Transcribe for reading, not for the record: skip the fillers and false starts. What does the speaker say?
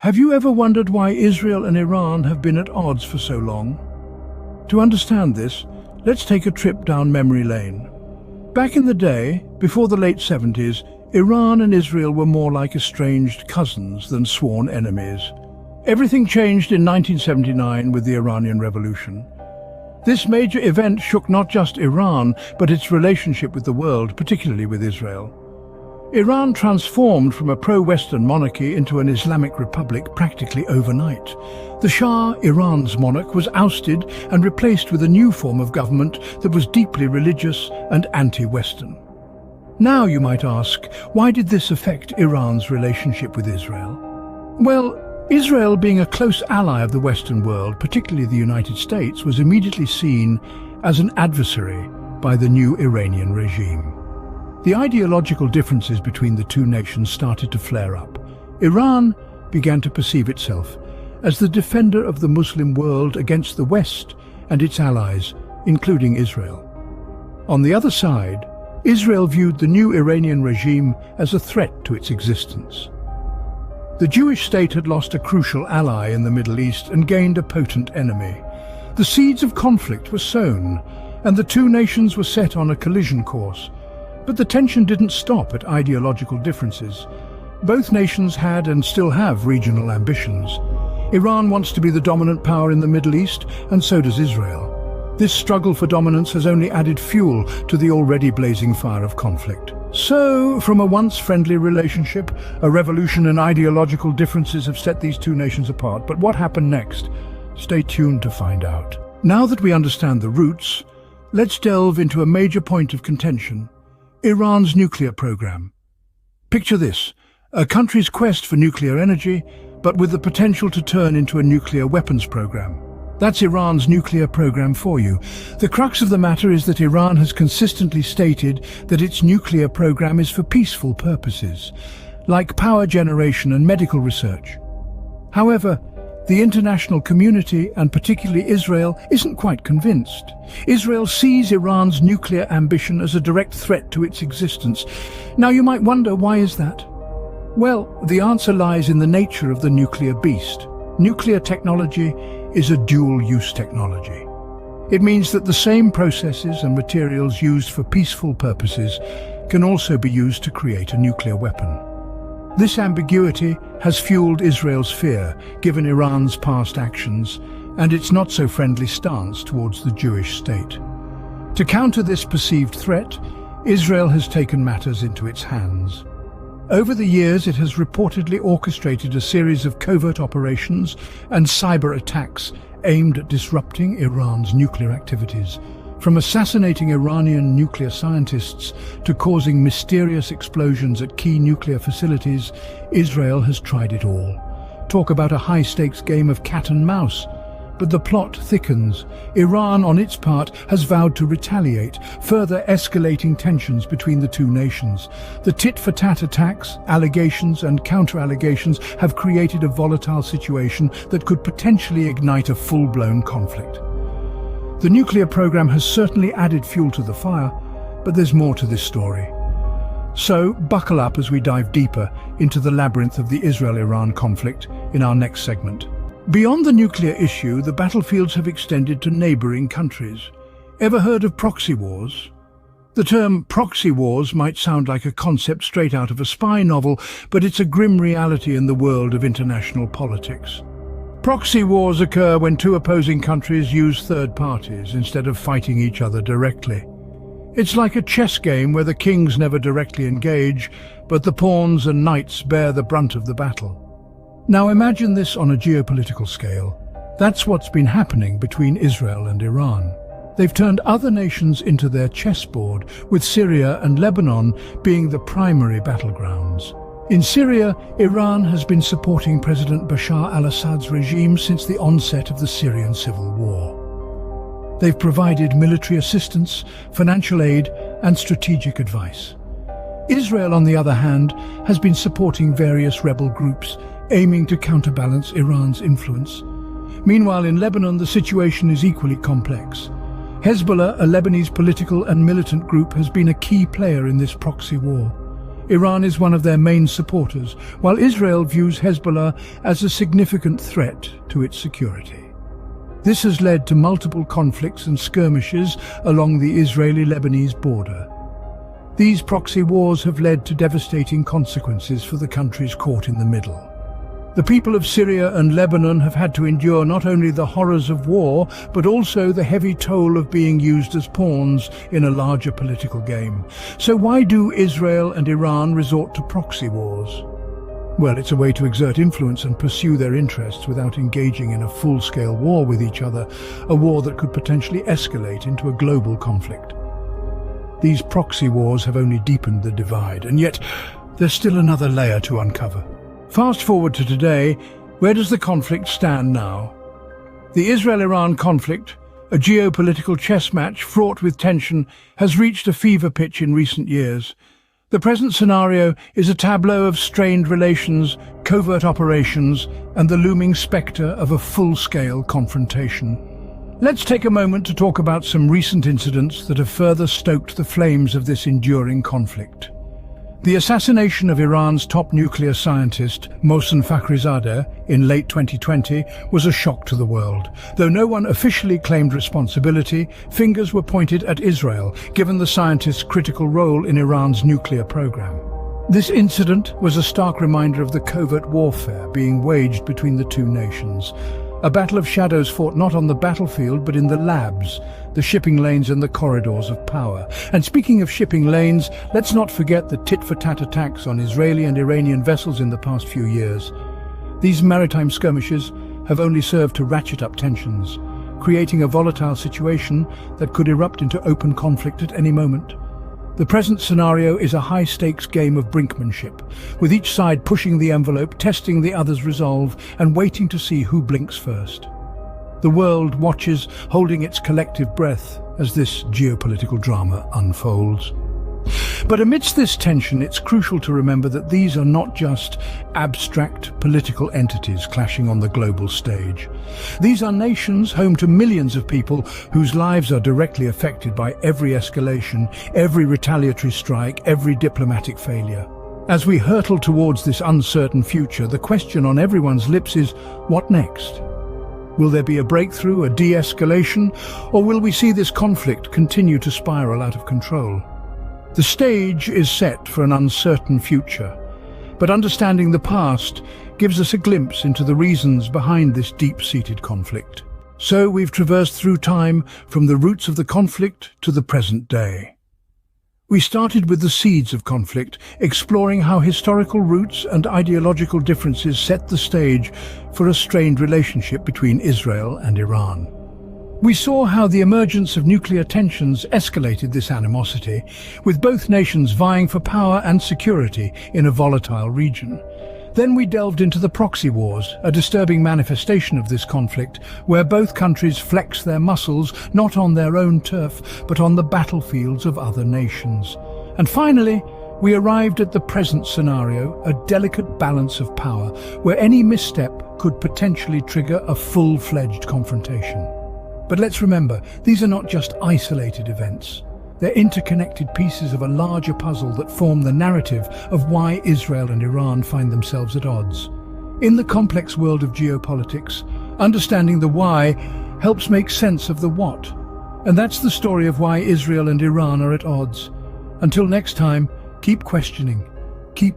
Have you ever wondered why Israel and Iran have been at odds for so long? To understand this, let's take a trip down memory lane. Back in the day, before the late 70s, Iran and Israel were more like estranged cousins than sworn enemies. Everything changed in 1979 with the Iranian Revolution. This major event shook not just Iran, but its relationship with the world, particularly with Israel. Iran transformed from a pro-Western monarchy into an Islamic republic practically overnight. The Shah, Iran's monarch, was ousted and replaced with a new form of government that was deeply religious and anti-Western. Now you might ask, why did this affect Iran's relationship with Israel? Well, Israel, being a close ally of the Western world, particularly the United States, was immediately seen as an adversary by the new Iranian regime. The ideological differences between the two nations started to flare up. Iran began to perceive itself as the defender of the Muslim world against the West and its allies, including Israel. On the other side, Israel viewed the new Iranian regime as a threat to its existence. The Jewish state had lost a crucial ally in the Middle East and gained a potent enemy. The seeds of conflict were sown, and the two nations were set on a collision course. But the tension didn't stop at ideological differences. Both nations had and still have regional ambitions. Iran wants to be the dominant power in the Middle East, and so does Israel. This struggle for dominance has only added fuel to the already blazing fire of conflict. So, from a once friendly relationship, a revolution in ideological differences have set these two nations apart. But what happened next? Stay tuned to find out. Now that we understand the roots, let's delve into a major point of contention: Iran's nuclear program. Picture this: a country's quest for nuclear energy, but with the potential to turn into a nuclear weapons program. That's Iran's nuclear program for you. The crux of the matter is that Iran has consistently stated that its nuclear program is for peaceful purposes, like power generation and medical research. However, the international community, and particularly Israel, isn't quite convinced. Israel sees Iran's nuclear ambition as a direct threat to its existence. Now you might wonder, why is that? Well, the answer lies in the nature of the nuclear beast. Nuclear technology is a dual-use technology. It means that the same processes and materials used for peaceful purposes can also be used to create a nuclear weapon. This ambiguity has fueled Israel's fear, given Iran's past actions and its not-so-friendly stance towards the Jewish state. To counter this perceived threat, Israel has taken matters into its hands. Over the years, it has reportedly orchestrated a series of covert operations and cyber attacks aimed at disrupting Iran's nuclear activities. From assassinating Iranian nuclear scientists to causing mysterious explosions at key nuclear facilities, Israel has tried it all. Talk about a high-stakes game of cat and mouse. But the plot thickens. Iran, on its part, has vowed to retaliate, further escalating tensions between the two nations. The tit-for-tat attacks, allegations and counter-allegations have created a volatile situation that could potentially ignite a full-blown conflict. The nuclear program has certainly added fuel to the fire, but there's more to this story. So, buckle up as we dive deeper into the labyrinth of the Israel-Iran conflict in our next segment. Beyond the nuclear issue, the battlefields have extended to neighboring countries. Ever heard of proxy wars? The term proxy wars might sound like a concept straight out of a spy novel, but it's a grim reality in the world of international politics. Proxy wars occur when two opposing countries use third parties instead of fighting each other directly. It's like a chess game where the kings never directly engage, but the pawns and knights bear the brunt of the battle. Now imagine this on a geopolitical scale. That's what's been happening between Israel and Iran. They've turned other nations into their chessboard, with Syria and Lebanon being the primary battlegrounds. In Syria, Iran has been supporting President Bashar al-Assad's regime since the onset of the Syrian civil war. They've provided military assistance, financial aid, and strategic advice. Israel, on the other hand, has been supporting various rebel groups, aiming to counterbalance Iran's influence. Meanwhile, in Lebanon, the situation is equally complex. Hezbollah, a Lebanese political and militant group, has been a key player in this proxy war. Iran is one of their main supporters, while Israel views Hezbollah as a significant threat to its security. This has led to multiple conflicts and skirmishes along the Israeli-Lebanese border. These proxy wars have led to devastating consequences for the countries caught in the middle. The people of Syria and Lebanon have had to endure not only the horrors of war, but also the heavy toll of being used as pawns in a larger political game. So why do Israel and Iran resort to proxy wars? Well, it's a way to exert influence and pursue their interests without engaging in a full-scale war with each other, a war that could potentially escalate into a global conflict. These proxy wars have only deepened the divide, and yet there's still another layer to uncover. Fast forward to today, where does the conflict stand now? The Israel-Iran conflict, a geopolitical chess match fraught with tension, has reached a fever pitch in recent years. The present scenario is a tableau of strained relations, covert operations, and the looming spectre of a full-scale confrontation. Let's take a moment to talk about some recent incidents that have further stoked the flames of this enduring conflict. The assassination of Iran's top nuclear scientist, Mohsen Fakhrizadeh, in late 2020 was a shock to the world. Though no one officially claimed responsibility, fingers were pointed at Israel, given the scientist's critical role in Iran's nuclear program. This incident was a stark reminder of the covert warfare being waged between the two nations. A battle of shadows fought not on the battlefield but in the labs, the shipping lanes and the corridors of power. And speaking of shipping lanes, let's not forget the tit-for-tat attacks on Israeli and Iranian vessels in the past few years. These maritime skirmishes have only served to ratchet up tensions, creating a volatile situation that could erupt into open conflict at any moment. The present scenario is a high-stakes game of brinkmanship, with each side pushing the envelope, testing the other's resolve, and waiting to see who blinks first. The world watches, holding its collective breath as this geopolitical drama unfolds. But amidst this tension, it's crucial to remember that these are not just abstract political entities clashing on the global stage. These are nations home to millions of people whose lives are directly affected by every escalation, every retaliatory strike, every diplomatic failure. As we hurtle towards this uncertain future, the question on everyone's lips is, what next? Will there be a breakthrough, a de-escalation, or will we see this conflict continue to spiral out of control? The stage is set for an uncertain future, but understanding the past gives us a glimpse into the reasons behind this deep-seated conflict. So we've traversed through time from the roots of the conflict to the present day. We started with the seeds of conflict, exploring how historical roots and ideological differences set the stage for a strained relationship between Israel and Iran. We saw how the emergence of nuclear tensions escalated this animosity, with both nations vying for power and security in a volatile region. Then we delved into the proxy wars, a disturbing manifestation of this conflict, where both countries flex their muscles not on their own turf, but on the battlefields of other nations. And finally, we arrived at the present scenario, a delicate balance of power, where any misstep could potentially trigger a full-fledged confrontation. But let's remember, these are not just isolated events. They're interconnected pieces of a larger puzzle that form the narrative of why Israel and Iran find themselves at odds. In the complex world of geopolitics, understanding the why helps make sense of the what. And that's the story of why Israel and Iran are at odds. Until next time, keep questioning, keep